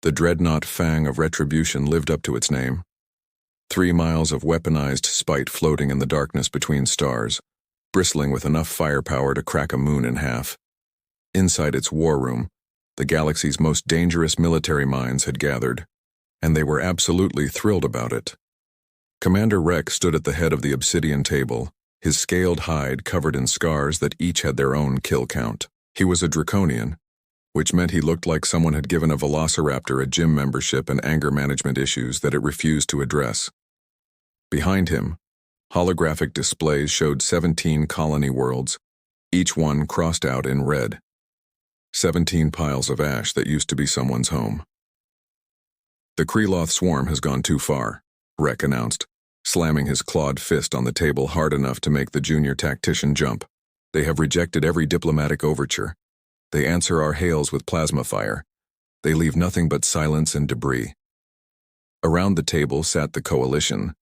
The dreadnought fang of retribution lived up to its name. 3 miles of weaponized spite floating in the darkness between stars, bristling with enough firepower to crack a moon in half. Inside its war room, the galaxy's most dangerous military minds had gathered, and they were absolutely thrilled about it. Commander Rex stood at the head of the obsidian table, his scaled hide covered in scars that each had their own kill count. He was a draconian, which meant he looked like someone had given a velociraptor a gym membership and anger management issues that it refused to address. Behind him, holographic displays showed 17 colony worlds, each one crossed out in red. 17 piles of ash that used to be someone's home. The Kreloth swarm has gone too far, Rek announced, slamming his clawed fist on the table hard enough to make the junior tactician jump. They have rejected every diplomatic overture. They answer our hails with plasma fire. They leave nothing but silence and debris. Around the table sat the coalition.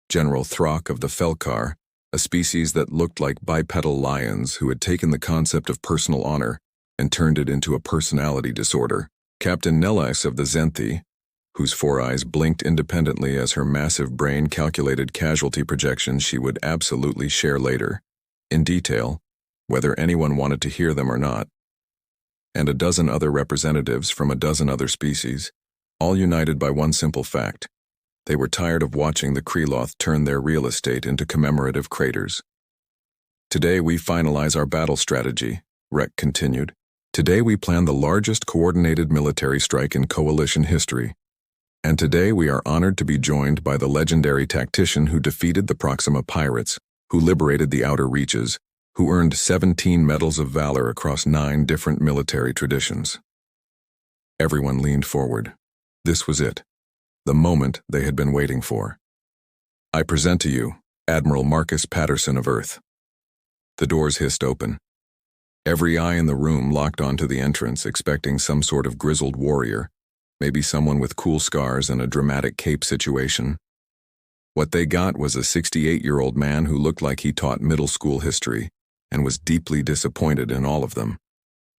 General Throck of the Felkar, a species that looked like bipedal lions who had taken the concept of personal honor and turned it into a personality disorder. Captain Nellis of the Zenthi, whose 4 eyes blinked independently as her massive brain calculated casualty projections she would absolutely share later, in detail, whether anyone wanted to hear them or not. And a dozen other representatives from a dozen other species, all united by one simple fact. They were tired of watching the Kreloth turn their real estate into commemorative craters. Today we finalize our battle strategy, Rek continued. Today we plan the largest coordinated military strike in coalition history. And today we are honored to be joined by the legendary tactician who defeated the Proxima pirates, who liberated the outer reaches, who earned 17 medals of valor across 9 different military traditions. Everyone leaned forward. This was it, the moment they had been waiting for. I present to you Admiral Marcus Patterson of Earth. The doors hissed open. Every eye in the room locked onto the entrance, expecting some sort of grizzled warrior, maybe someone with cool scars and a dramatic cape situation. What they got was a 68-year-old man who looked like he taught middle school history and was deeply disappointed in all of them.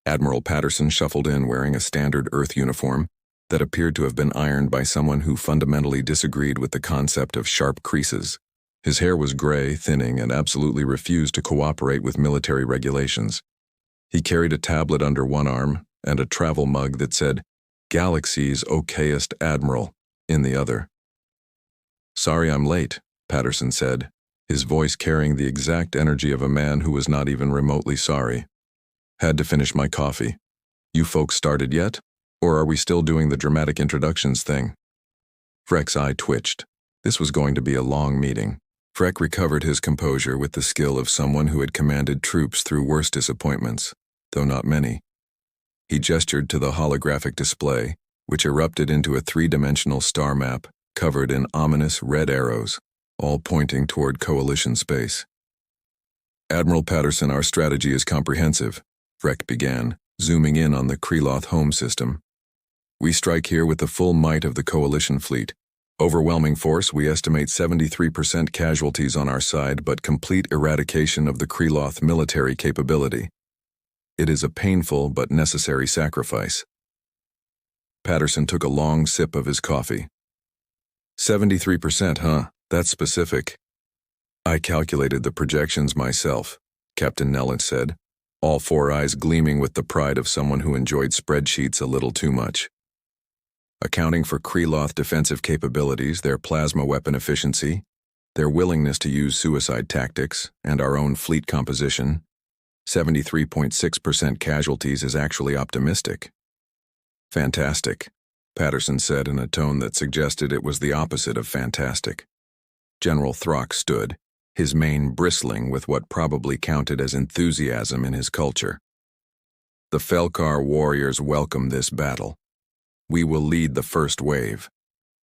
Admiral Patterson shuffled in wearing a standard Earth uniform that appeared to have been ironed by someone who fundamentally disagreed with the concept of sharp creases. His hair was gray, thinning, and absolutely refused to cooperate with military regulations. He carried a tablet under one arm and a travel mug that said, Galaxy's okayest Admiral, in the other. Sorry I'm late, Patterson said, his voice carrying the exact energy of a man who was not even remotely sorry. Had to finish my coffee. You folks started yet? Or are we still doing the dramatic introductions thing? Freck's eye twitched. This was going to be a long meeting. Freck recovered his composure with the skill of someone who had commanded troops through worse disappointments, though not many. He gestured to the holographic display, which erupted into a 3-dimensional star map covered in ominous red arrows, all pointing toward coalition space. Admiral Patterson, our strategy is comprehensive, Freck began, zooming in on the Kreloth home system. We strike here with the full might of the coalition fleet. Overwhelming force, we estimate 73% casualties on our side, but complete eradication of the Kreloth military capability. It is a painful but necessary sacrifice. Patterson took a long sip of his coffee. 73%, huh? That's specific. I calculated the projections myself, Captain Nellis said, all 4 eyes gleaming with the pride of someone who enjoyed spreadsheets a little too much. Accounting for Kreloth defensive capabilities, their plasma weapon efficiency, their willingness to use suicide tactics, and our own fleet composition, 73.6% casualties is actually optimistic. Fantastic, Patterson said in a tone that suggested it was the opposite of fantastic. General Throck stood, his mane bristling with what probably counted as enthusiasm in his culture. The Felkar warriors welcome this battle. We will lead the first wave.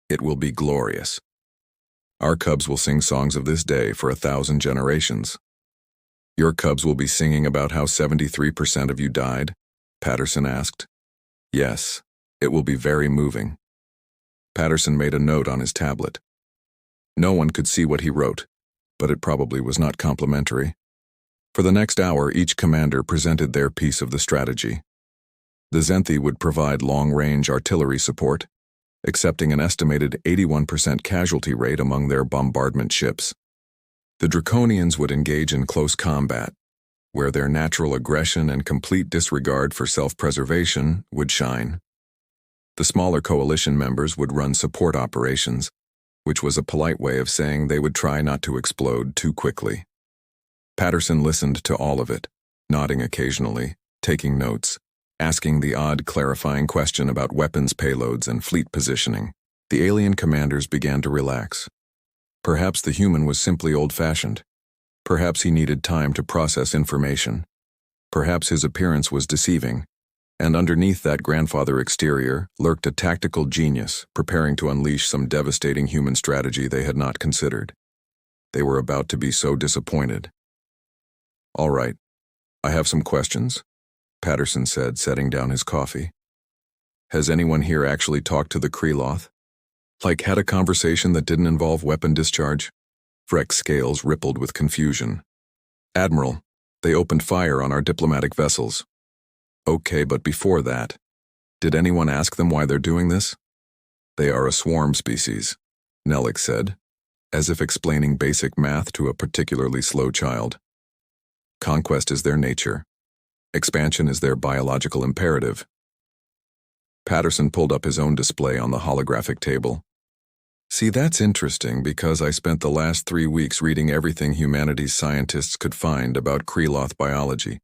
It will be glorious. Our cubs will sing songs of this day for 1,000 generations. Your cubs will be singing about how 73% of you died? Patterson asked. Yes, it will be very moving. Patterson made a note on his tablet. No one could see what he wrote, but it probably was not complimentary. For the next hour, each commander presented their piece of the strategy. The Zenthi would provide long-range artillery support, accepting an estimated 81% casualty rate among their bombardment ships. The Draconians would engage in close combat, where their natural aggression and complete disregard for self-preservation would shine. The smaller coalition members would run support operations, which was a polite way of saying they would try not to explode too quickly. Patterson listened to all of it, nodding occasionally, taking notes, asking the odd clarifying question about weapons payloads and fleet positioning. The alien commanders began to relax. Perhaps the human was simply old-fashioned. Perhaps he needed time to process information. Perhaps his appearance was deceiving, and underneath that grandfather exterior lurked a tactical genius preparing to unleash some devastating human strategy they had not considered. They were about to be so disappointed. "All right, I have some questions," Patterson said, setting down his coffee. "Has anyone here actually talked to the Kreloth? Like had a conversation that didn't involve weapon discharge?" Freck's scales rippled with confusion. "Admiral, they opened fire on our diplomatic vessels." "Okay, but before that, did anyone ask them why they're doing this?" "They are a swarm species," Nellick said, as if explaining basic math to a particularly slow child. "Conquest is their nature. Expansion is their biological imperative." Patterson pulled up his own display on the holographic table. "See, that's interesting because I spent the last 3 weeks reading everything humanities scientists could find about Kreloth biology.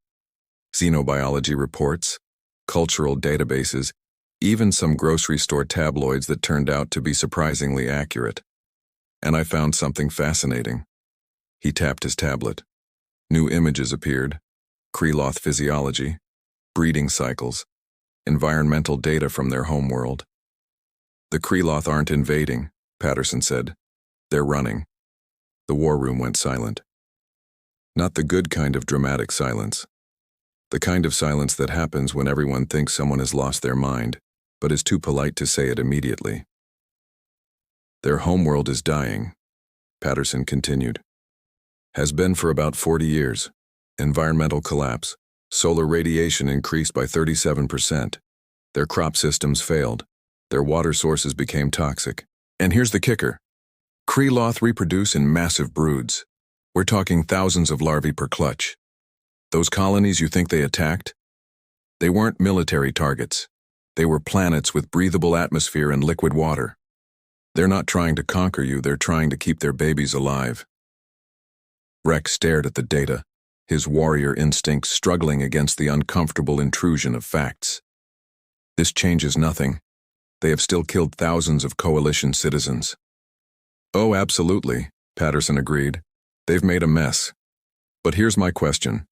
Xenobiology reports, cultural databases, even some grocery store tabloids that turned out to be surprisingly accurate. And I found something fascinating." He tapped his tablet. New images appeared: Kreloth physiology, breeding cycles, environmental data from their homeworld. "The Kreloth aren't invading," Patterson said. "They're running." The war room went silent. Not the good kind of dramatic silence. The kind of silence that happens when everyone thinks someone has lost their mind, but is too polite to say it immediately. "Their homeworld is dying," Patterson continued. "Has been for about 40 years. Environmental collapse. Solar radiation increased by 37%. Their crop systems failed. Their water sources became toxic. And here's the kicker. Kreloth reproduce in massive broods. We're talking thousands of larvae per clutch. Those colonies you think they attacked? They weren't military targets. They were planets with breathable atmosphere and liquid water. They're not trying to conquer you, they're trying to keep their babies alive." Rex stared at the data, his warrior instincts struggling against the uncomfortable intrusion of facts. "This changes nothing. They have still killed thousands of coalition citizens." "Oh, absolutely," Patterson agreed. "They've made a mess. But here's my question.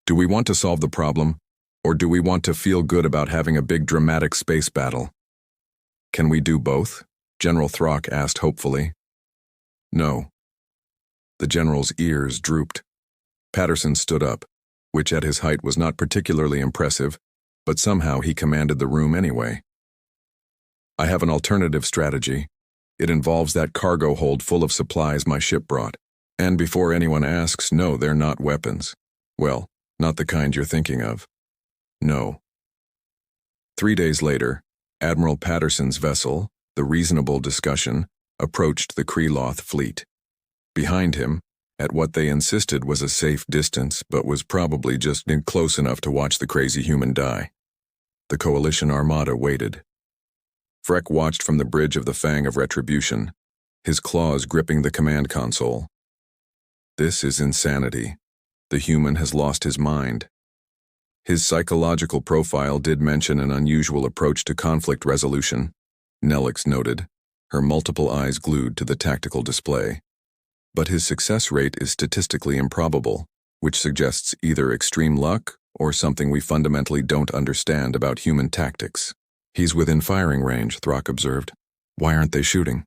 Do we want to solve the problem, or do we want to feel good about having a big dramatic space battle?" "Can we do both?" General Throck asked hopefully. "No." The general's ears drooped. Patterson stood up, which at his height was not particularly impressive, but somehow he commanded the room anyway. "I have an alternative strategy. It involves that cargo hold full of supplies my ship brought. And before anyone asks, no, they're not weapons. Well, not the kind you're thinking of. No." 3 days later, Admiral Patterson's vessel, the Reasonable Discussion, approached the Kreloth fleet. Behind him, at what they insisted was a safe distance but was probably just close enough to watch the crazy human die, the Coalition Armada waited. Freck watched from the bridge of the Fang of Retribution, his claws gripping the command console. This is insanity. The human has lost his mind. His psychological profile did mention an unusual approach to conflict resolution, Nellick noted, her multiple eyes glued to the tactical display. But his success rate is statistically improbable, which suggests either extreme luck or something we fundamentally don't understand about human tactics. "He's within firing range," Throck observed. "Why aren't they shooting?"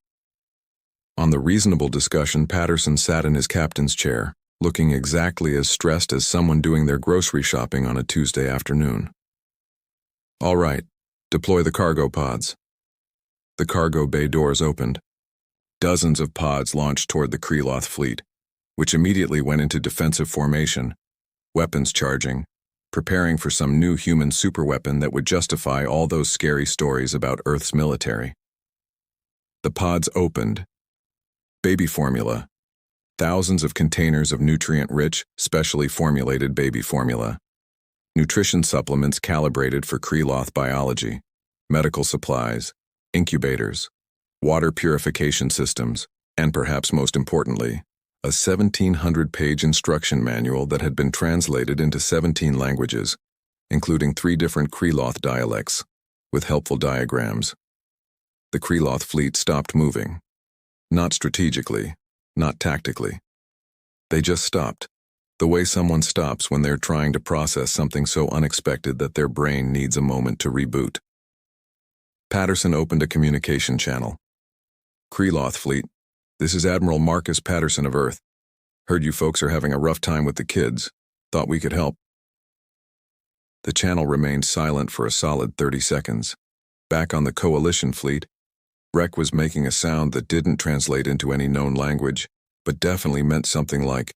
On the Reasonable Discussion, Patterson sat in his captain's chair, looking exactly as stressed as someone doing their grocery shopping on a Tuesday afternoon. "All right, deploy the cargo pods." The cargo bay doors opened. Dozens of pods launched toward the Kreloth fleet, which immediately went into defensive formation, weapons charging, preparing for some new human superweapon that would justify all those scary stories about Earth's military. The pods opened. Baby formula. Thousands of containers of nutrient-rich, specially formulated baby formula. Nutrition supplements calibrated for Kreloth biology. Medical supplies. Incubators. Water purification systems. And perhaps most importantly, a 1,700-page instruction manual that had been translated into 17 languages, including 3 different Kreloth dialects, with helpful diagrams. The Kreloth fleet stopped moving. Not strategically, not tactically. They just stopped, the way someone stops when they're trying to process something so unexpected that their brain needs a moment to reboot. Patterson opened a communication channel. Kreloth fleet. This is Admiral Marcus Patterson of Earth. Heard you folks are having a rough time with the kids. Thought we could help. The channel remained silent for a solid 30 seconds. Back on the Coalition fleet, Rek was making a sound that didn't translate into any known language, but definitely meant something like,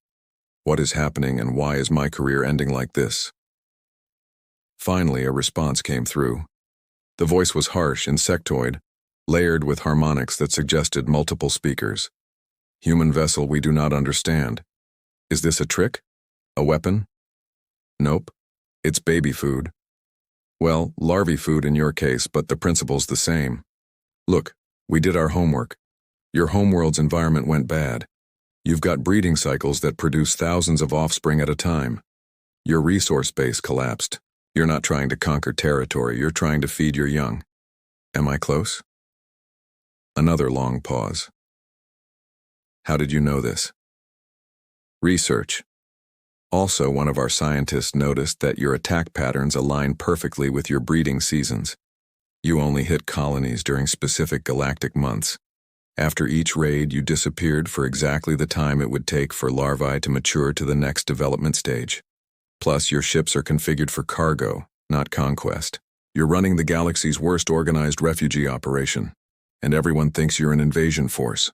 "What is happening and why is my career ending like this?" Finally, a response came through. The voice was harsh, insectoid, layered with harmonics that suggested multiple speakers. "Human vessel we do not understand. Is this a trick? A weapon? Nope. It's baby food. Well, larvae food in your case, but the principle's the same. Look, we did our homework. Your homeworld's environment went bad. You've got breeding cycles that produce thousands of offspring at a time. Your resource base collapsed. You're not trying to conquer territory, you're trying to feed your young. Am I close?" Another long pause. "How did you know this?" "Research. Also, one of our scientists noticed that your attack patterns align perfectly with your breeding seasons. You only hit colonies during specific galactic months. After each raid, you disappeared for exactly the time it would take for larvae to mature to the next development stage. Plus, your ships are configured for cargo, not conquest. You're running the galaxy's worst organized refugee operation, and everyone thinks you're an invasion force."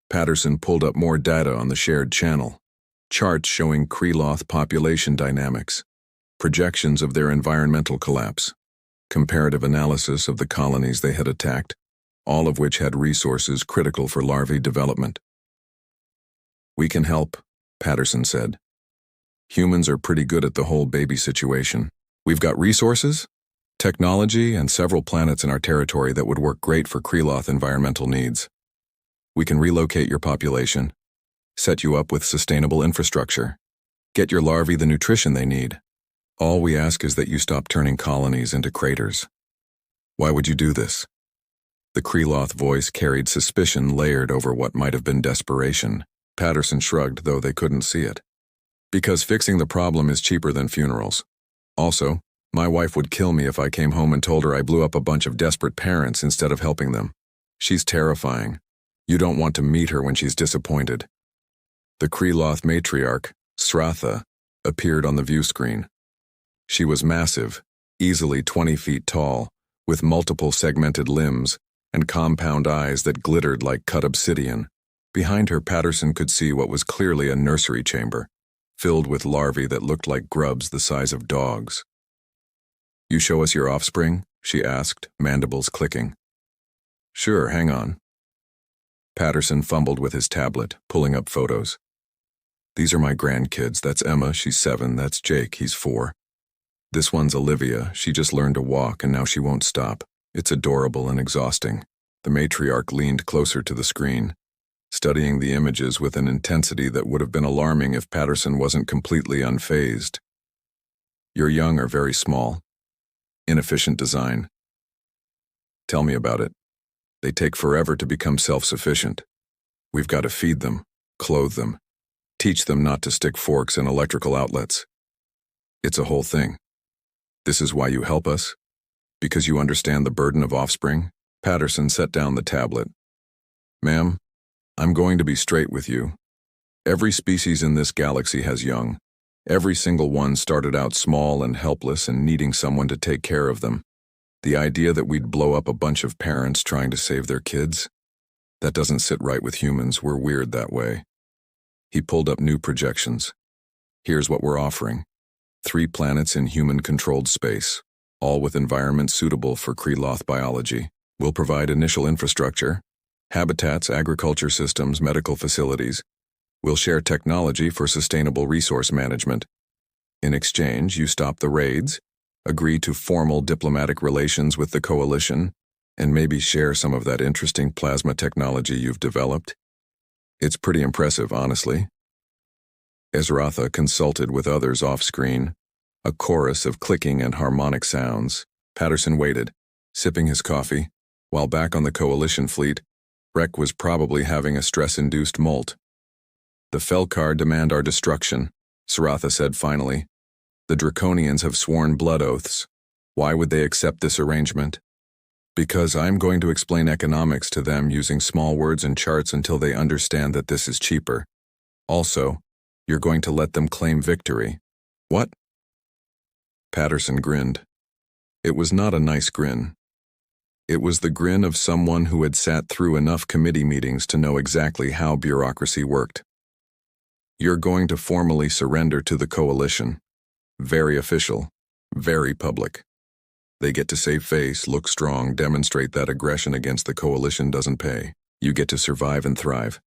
Patterson pulled up more data on the shared channel. Charts showing Kreloth population dynamics, projections of their environmental collapse, comparative analysis of the colonies they had attacked, all of which had resources critical for larvae development. "We can help," Patterson said. "Humans are pretty good at the whole baby situation. We've got resources, technology, and several planets in our territory that would work great for Kreloth environmental needs. We can relocate your population, set you up with sustainable infrastructure, get your larvae the nutrition they need. All we ask is that you stop turning colonies into craters." "Why would you do this?" The Kreloth voice carried suspicion layered over what might have been desperation. Patterson shrugged, though they couldn't see it. "Because fixing the problem is cheaper than funerals. Also, my wife would kill me if I came home and told her I blew up a bunch of desperate parents instead of helping them. She's terrifying. You don't want to meet her when she's disappointed." The Kreloth matriarch, Sratha, appeared on the view screen. She was massive, easily 20 feet tall, with multiple segmented limbs and compound eyes that glittered like cut obsidian. Behind her, Patterson could see what was clearly a nursery chamber, filled with larvae that looked like grubs the size of dogs. "You show us your offspring?" she asked, mandibles clicking. "Sure, hang on." Patterson fumbled with his tablet, pulling up photos. "These are my grandkids. That's Emma, she's 7, that's Jake, he's 4. This one's Olivia, she just learned to walk and now she won't stop. It's adorable and exhausting." The matriarch leaned closer to the screen, studying the images with an intensity that would have been alarming if Patterson wasn't completely unfazed. "Your young are very small. Inefficient design. Tell me about it. They take forever to become self-sufficient. We've got to feed them, clothe them, teach them not to stick forks in electrical outlets. It's a whole thing. This is why you help us? Because you understand the burden of offspring?" Patterson set down the tablet. "Ma'am, I'm going to be straight with you. Every species in this galaxy has young. Every single one started out small and helpless and needing someone to take care of them. The idea that we'd blow up a bunch of parents trying to save their kids? That doesn't sit right with humans, we're weird that way." He pulled up new projections. "Here's what we're offering. 3 planets in human-controlled space, all with environments suitable for Kreloth biology. We'll provide initial infrastructure, habitats, agriculture systems, medical facilities. We'll share technology for sustainable resource management. In exchange, you stop the raids, agree to formal diplomatic relations with the coalition, and maybe share some of that interesting plasma technology you've developed. It's pretty impressive, honestly. Ezratha consulted with others off-screen, a chorus of clicking and harmonic sounds. Patterson waited, sipping his coffee, while back on the coalition fleet, Rek was probably having a stress-induced molt. The Felkar demand our destruction, Saratha said finally. The Draconians have sworn blood oaths. Why would they accept this arrangement? Because I'm going to explain economics to them using small words and charts until they understand that this is cheaper. Also, you're going to let them claim victory. What? Patterson grinned. It was not a nice grin. It was the grin of someone who had sat through enough committee meetings to know exactly how bureaucracy worked. You're going to formally surrender to the coalition. Very official, very public. They get to save face, look strong, demonstrate that aggression against the coalition doesn't pay. You get to survive and thrive.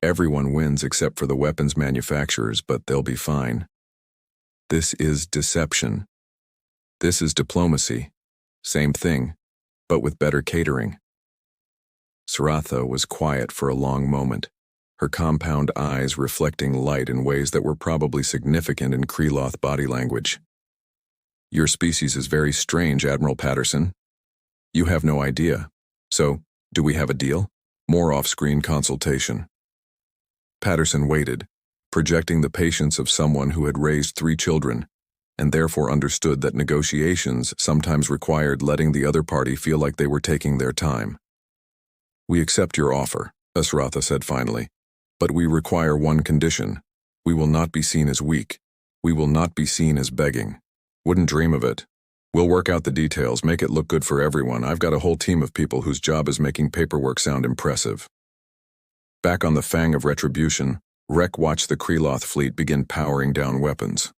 Everyone wins except for the weapons manufacturers, but they'll be fine. This is deception. This is diplomacy. Same thing, but with better catering. Saratha was quiet for a long moment, her compound eyes reflecting light in ways that were probably significant in Kreloth body language. Your species is very strange, Admiral Patterson. You have no idea. So, do we have a deal? More off-screen consultation. Patterson waited, projecting the patience of someone who had raised 3 children, and therefore understood that negotiations sometimes required letting the other party feel like they were taking their time. We accept your offer, Ezratha said finally, but we require one condition. We will not be seen as weak. We will not be seen as begging. Wouldn't dream of it. We'll work out the details, make it look good for everyone. I've got a whole team of people whose job is making paperwork sound impressive. Back on the fang of retribution, Rek watched the Kreloth fleet begin powering down weapons.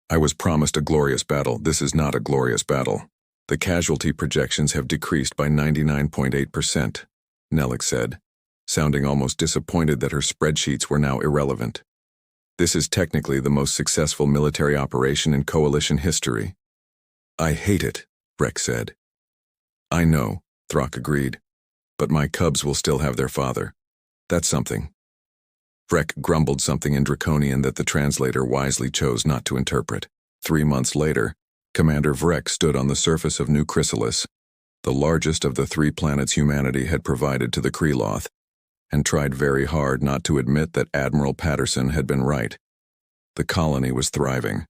I was promised a glorious battle. This is not a glorious battle. The casualty projections have decreased by 99.8%, Nellick said, sounding almost disappointed that her spreadsheets were now irrelevant. This is technically the most successful military operation in Coalition history. I hate it, Rek said. I know, Throck agreed, but my cubs will still have their father. That's something. Rek grumbled something in Draconian that the translator wisely chose not to interpret. 3 months later, Commander Vrek stood on the surface of New Chrysalis, the largest of the 3 planets humanity had provided to the Kreloth, and tried very hard not to admit that Admiral Patterson had been right. The colony was thriving.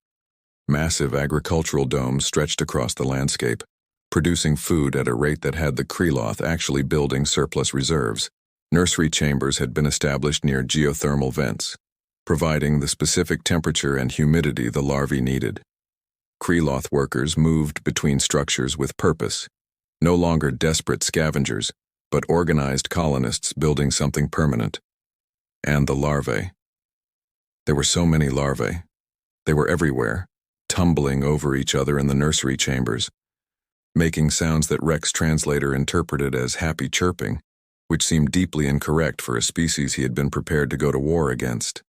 Massive agricultural domes stretched across the landscape, producing food at a rate that had the Kreloth actually building surplus reserves. Nursery chambers had been established near geothermal vents, providing the specific temperature and humidity the larvae needed. Kreloth workers moved between structures with purpose, no longer desperate scavengers, but organized colonists building something permanent. And the larvae. There were so many larvae. They were everywhere, tumbling over each other in the nursery chambers, making sounds that Rek's translator interpreted as happy chirping, which seemed deeply incorrect for a species he had been prepared to go to war against.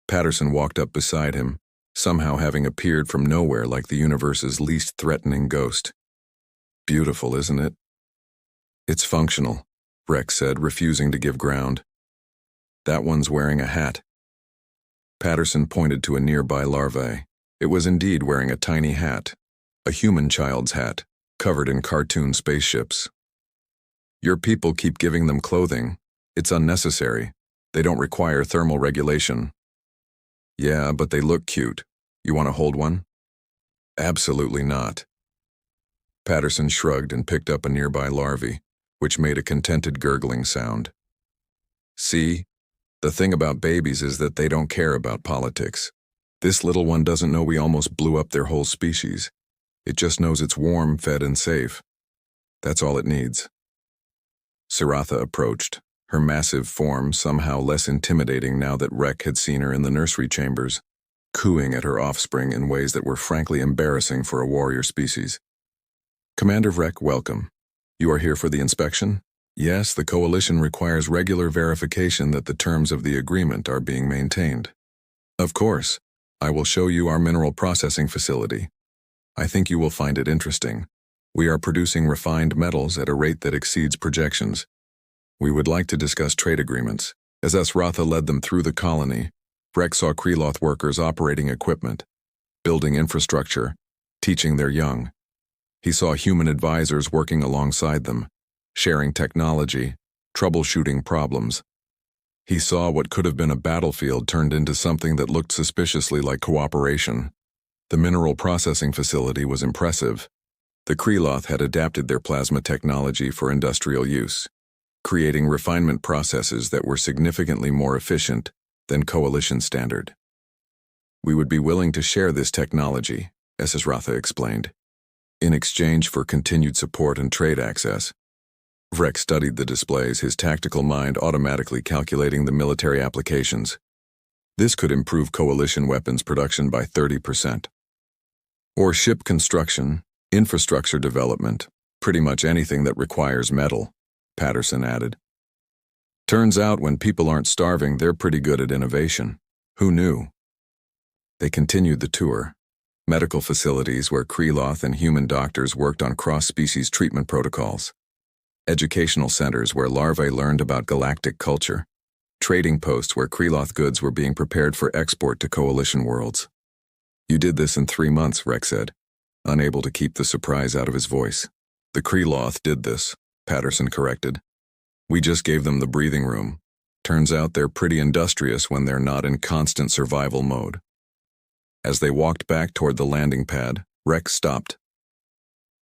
Patterson walked up beside him, somehow having appeared from nowhere like the universe's least threatening ghost. Beautiful, isn't it? It's functional, Rek said, refusing to give ground. That one's wearing a hat. Patterson pointed to a nearby larvae. It was indeed wearing a tiny hat, a human child's hat, covered in cartoon spaceships. Your people keep giving them clothing. It's unnecessary. They don't require thermal regulation. Yeah, but they look cute. You want to hold one? Absolutely not. Patterson shrugged and picked up a nearby larvae, which made a contented gurgling sound. See, the thing about babies is that they don't care about politics. This little one doesn't know we almost blew up their whole species. It just knows it's warm, fed, and safe. That's all it needs. Saratha approached, her massive form somehow less intimidating now that Rek had seen her in the nursery chambers. cooing at her offspring in ways that were frankly embarrassing for a warrior species. Commander Vrek, welcome. You are here for the inspection? Yes, the Coalition requires regular verification that the terms of the agreement are being maintained. Of course, I will show you our mineral processing facility. I think you will find it interesting. We are producing refined metals at a rate that exceeds projections. We would like to discuss trade agreements. As Ratha led them through the colony, Vrek saw Kreloth workers operating equipment, building infrastructure, teaching their young. He saw human advisors working alongside them, sharing technology, troubleshooting problems. He saw what could have been a battlefield turned into something that looked suspiciously like cooperation. The mineral processing facility was impressive. The Kreloth had adapted their plasma technology for industrial use, creating refinement processes that were significantly more efficient than Coalition standard. We would be willing to share this technology, Ss Ratha explained, in exchange for continued support and trade access. Vrek studied the displays, his tactical mind automatically calculating the military applications. This could improve Coalition weapons production by 30%. Or ship construction, infrastructure development, pretty much anything that requires metal, Patterson added. Turns out when people aren't starving, they're pretty good at innovation. Who knew? They continued the tour. Medical facilities where Kreloth and human doctors worked on cross-species treatment protocols. Educational centers where larvae learned about galactic culture. Trading posts where Kreloth goods were being prepared for export to Coalition worlds. You did this in 3 months, Vrek said, unable to keep the surprise out of his voice. The Kreloth did this, Patterson corrected. We just gave them the breathing room. Turns out they're pretty industrious when they're not in constant survival mode. As they walked back toward the landing pad, Vrek stopped.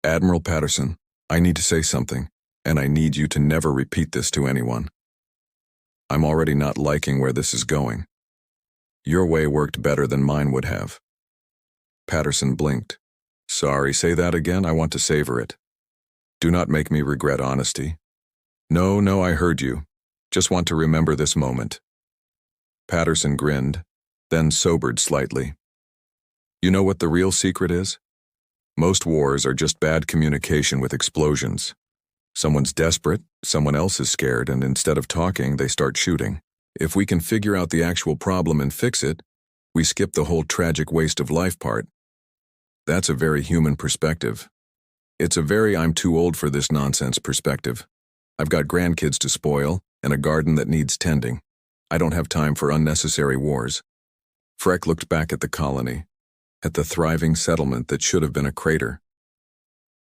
Admiral Patterson, I need to say something, and I need you to never repeat this to anyone. I'm already not liking where this is going. Your way worked better than mine would have. Patterson blinked. Sorry, say that again, I want to savor it. Do not make me regret honesty. No, I heard you. Just want to remember this moment. Patterson grinned, then sobered slightly. You know what the real secret is? Most wars are just bad communication with explosions. Someone's desperate, someone else is scared, and instead of talking, they start shooting. If we can figure out the actual problem and fix it, we skip the whole tragic waste of life part. That's a very human perspective. It's a very I'm too old for this nonsense perspective. I've got grandkids to spoil and a garden that needs tending. I don't have time for unnecessary wars. Vrek looked back at the colony, at the thriving settlement that should have been a crater.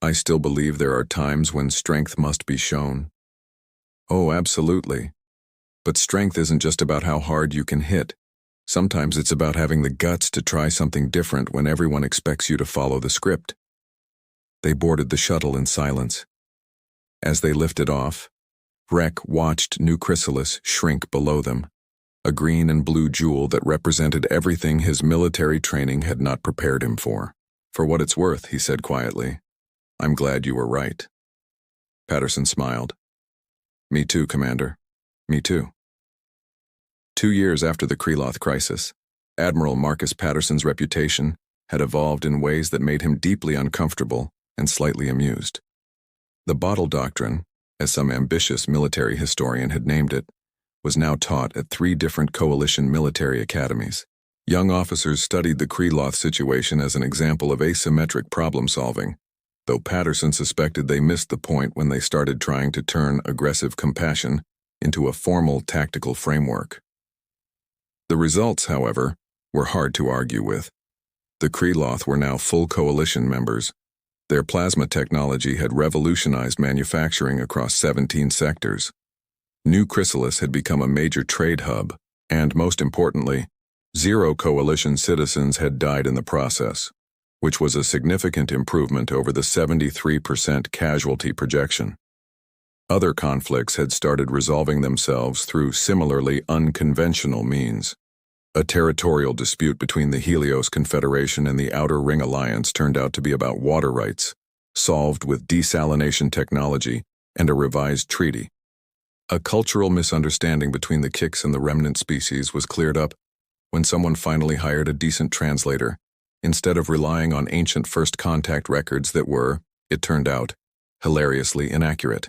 I still believe there are times when strength must be shown. Oh, absolutely. But strength isn't just about how hard you can hit. Sometimes it's about having the guts to try something different when everyone expects you to follow the script. They boarded the shuttle in silence. As they lifted off, Vrek watched New Chrysalis shrink below them, a green and blue jewel that represented everything his military training had not prepared him for. For what it's worth, he said quietly, I'm glad you were right. Patterson smiled. Me too, Commander. Me too. 2 years after the Kreloth crisis, Admiral Marcus Patterson's reputation had evolved in ways that made him deeply uncomfortable and slightly amused. The bottle doctrine, as some ambitious military historian had named it, was now taught at 3 different Coalition military academies. Young officers studied the Kreloth situation as an example of asymmetric problem-solving, though Patterson suspected they missed the point when they started trying to turn aggressive compassion into a formal tactical framework. The results, however, were hard to argue with. The Kreloth were now full Coalition members. Their plasma technology had revolutionized manufacturing across 17 sectors. New Chrysalis had become a major trade hub, and most importantly, 0 Coalition citizens had died in the process, which was a significant improvement over the 73% casualty projection. Other conflicts had started resolving themselves through similarly unconventional means. A territorial dispute between the Helios Confederation and the Outer Ring Alliance turned out to be about water rights, solved with desalination technology and a revised treaty. A cultural misunderstanding between the Kix and the remnant species was cleared up, when someone finally hired a decent translator, instead of relying on ancient first contact records that were, it turned out, hilariously inaccurate.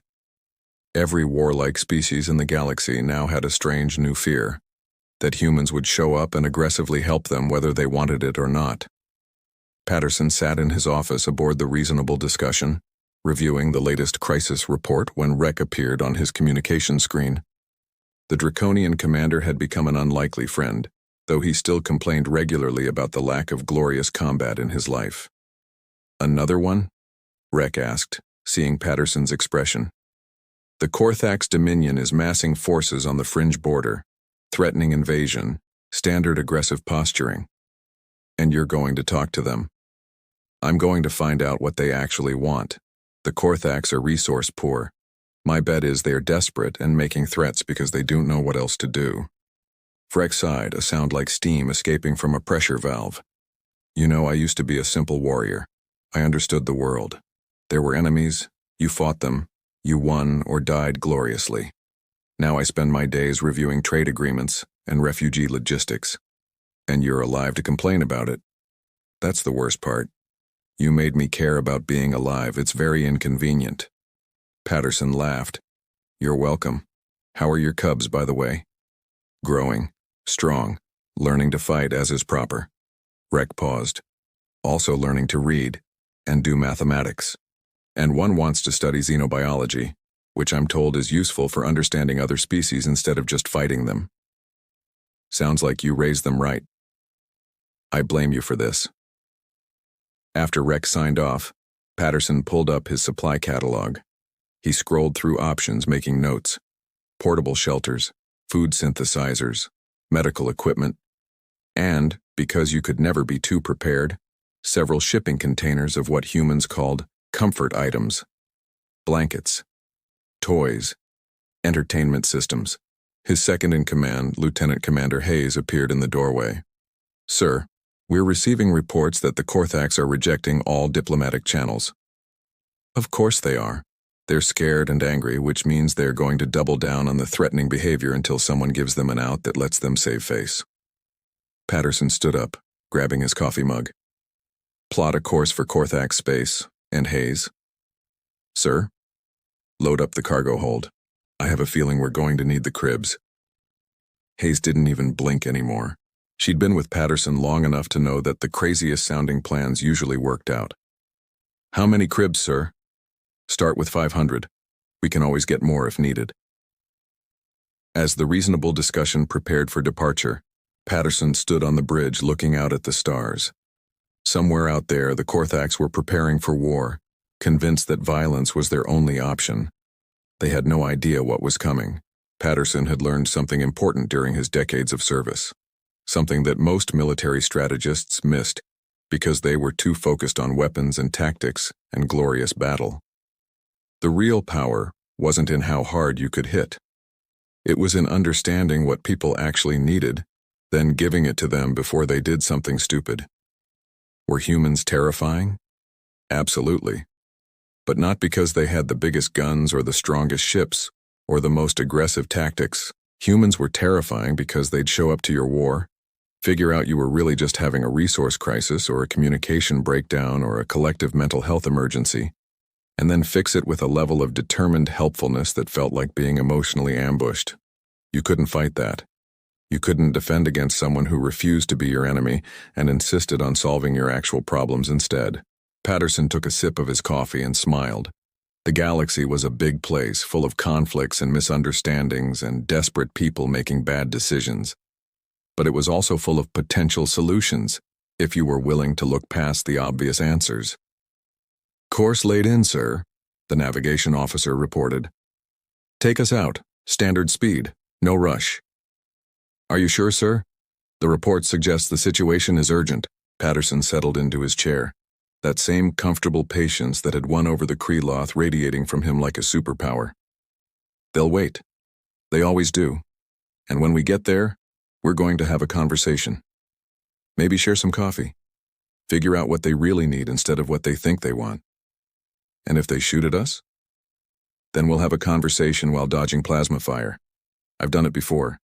Every warlike species in the galaxy now had a strange new fear, that humans would show up and aggressively help them whether they wanted it or not. Patterson sat in his office aboard the reasonable discussion, reviewing the latest crisis report when Rek appeared on his communication screen. The Draconian commander had become an unlikely friend, though he still complained regularly about the lack of glorious combat in his life. "Another one?" Rek asked, seeing Patterson's expression. "The Korthax Dominion is massing forces on the fringe border, threatening invasion, standard aggressive posturing. And you're going to talk to them. I'm going to find out what they actually want. The Korthax are resource poor. My bet is they are desperate and making threats because they don't know what else to do." Freck sighed, a sound like steam escaping from a pressure valve. "You know, I used to be a simple warrior. I understood the world. There were enemies, you fought them, you won or died gloriously. Now I spend my days reviewing trade agreements and refugee logistics. And you're alive to complain about it. That's the worst part. You made me care about being alive. It's very inconvenient." Patterson laughed. "You're welcome. How are your cubs, by the way?" "Growing. Strong. Learning to fight as is proper." Rek paused. "Also learning to read and do mathematics. And one wants to study xenobiology, which I'm told is useful for understanding other species instead of just fighting them. Sounds like you raised them right. I blame you for this." After Rek signed off, Patterson pulled up his supply catalog. He scrolled through options, making notes. Portable shelters, food synthesizers, medical equipment, and, because you could never be too prepared, several shipping containers of what humans called comfort items. Blankets, toys, entertainment systems. His second-in-command, Lieutenant Commander Hayes, appeared in the doorway. "Sir, we're receiving reports that the Korthax are rejecting all diplomatic channels." "Of course they are. They're scared and angry, which means they're going to double down on the threatening behavior until someone gives them an out that lets them save face." Patterson stood up, grabbing his coffee mug. "Plot a course for Korthax space, and Hayes." "Sir?" "Load up the cargo hold. I have a feeling we're going to need the cribs." Hayes didn't even blink anymore. She'd been with Patterson long enough to know that the craziest-sounding plans usually worked out. "How many cribs, sir?" "Start with 500. We can always get more if needed." As the reasonable discussion prepared for departure, Patterson stood on the bridge looking out at the stars. Somewhere out there, the Korthax were preparing for war, convinced that violence was their only option. They had no idea what was coming. Patterson had learned something important during his decades of service. Something that most military strategists missed because they were too focused on weapons and tactics and glorious battle. The real power wasn't in how hard you could hit. It was in understanding what people actually needed, then giving it to them before they did something stupid. Were humans terrifying? Absolutely. But not because they had the biggest guns or the strongest ships or the most aggressive tactics. Humans were terrifying because they'd show up to your war, figure out you were really just having a resource crisis or a communication breakdown or a collective mental health emergency, and then fix it with a level of determined helpfulness that felt like being emotionally ambushed. You couldn't fight that. You couldn't defend against someone who refused to be your enemy and insisted on solving your actual problems instead. Patterson took a sip of his coffee and smiled. The galaxy was a big place full of conflicts and misunderstandings and desperate people making bad decisions. But it was also full of potential solutions, if you were willing to look past the obvious answers. "Course laid in, sir," the navigation officer reported. "Take us out. Standard speed. No rush." "Are you sure, sir? The report suggests the situation is urgent." Patterson settled into his chair, that same comfortable patience that had won over the Kreloth radiating from him like a superpower. "They'll wait. They always do. And when we get there, we're going to have a conversation. Maybe share some coffee. Figure out what they really need instead of what they think they want. And if they shoot at us, then we'll have a conversation while dodging plasma fire. I've done it before."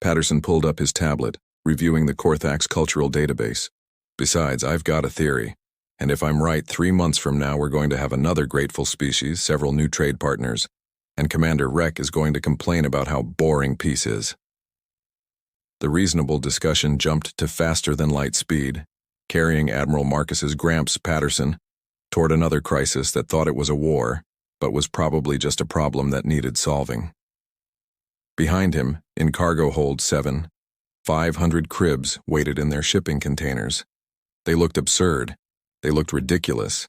Patterson pulled up his tablet, reviewing the Korthax cultural database. Besides, I've got a theory. And if I'm right, 3 months from now we're going to have another grateful species, several new trade partners, and Commander Rek is going to complain about how boring peace is. The reasonable discussion jumped to faster-than-light speed, carrying Admiral Marcus's Gramps Patterson toward another crisis that thought it was a war, but was probably just a problem that needed solving. Behind him, in cargo hold 7, 500 cribs waited in their shipping containers. They looked absurd. They looked ridiculous.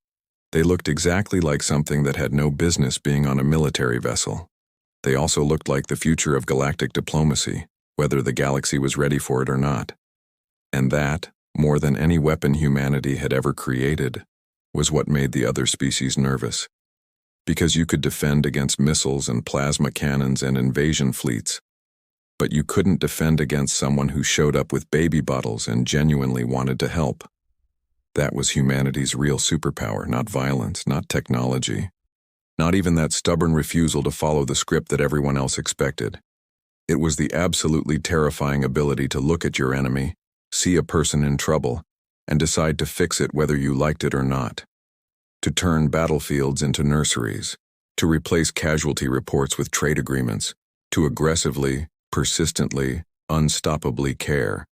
They looked exactly like something that had no business being on a military vessel. They also looked like the future of galactic diplomacy, whether the galaxy was ready for it or not. And that, more than any weapon humanity had ever created, was what made the other species nervous. Because you could defend against missiles and plasma cannons and invasion fleets, but you couldn't defend against someone who showed up with baby bottles and genuinely wanted to help. That was humanity's real superpower, not violence, not technology, not even that stubborn refusal to follow the script that everyone else expected. It was the absolutely terrifying ability to look at your enemy, see a person in trouble, and decide to fix it whether you liked it or not. To turn battlefields into nurseries, to replace casualty reports with trade agreements, to aggressively, persistently, unstoppably care.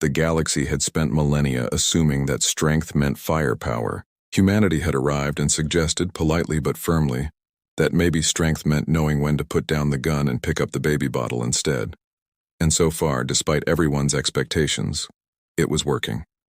The galaxy had spent millennia assuming that strength meant firepower. Humanity had arrived and suggested, politely but firmly, that maybe strength meant knowing when to put down the gun and pick up the baby bottle instead. And so far, despite everyone's expectations, it was working.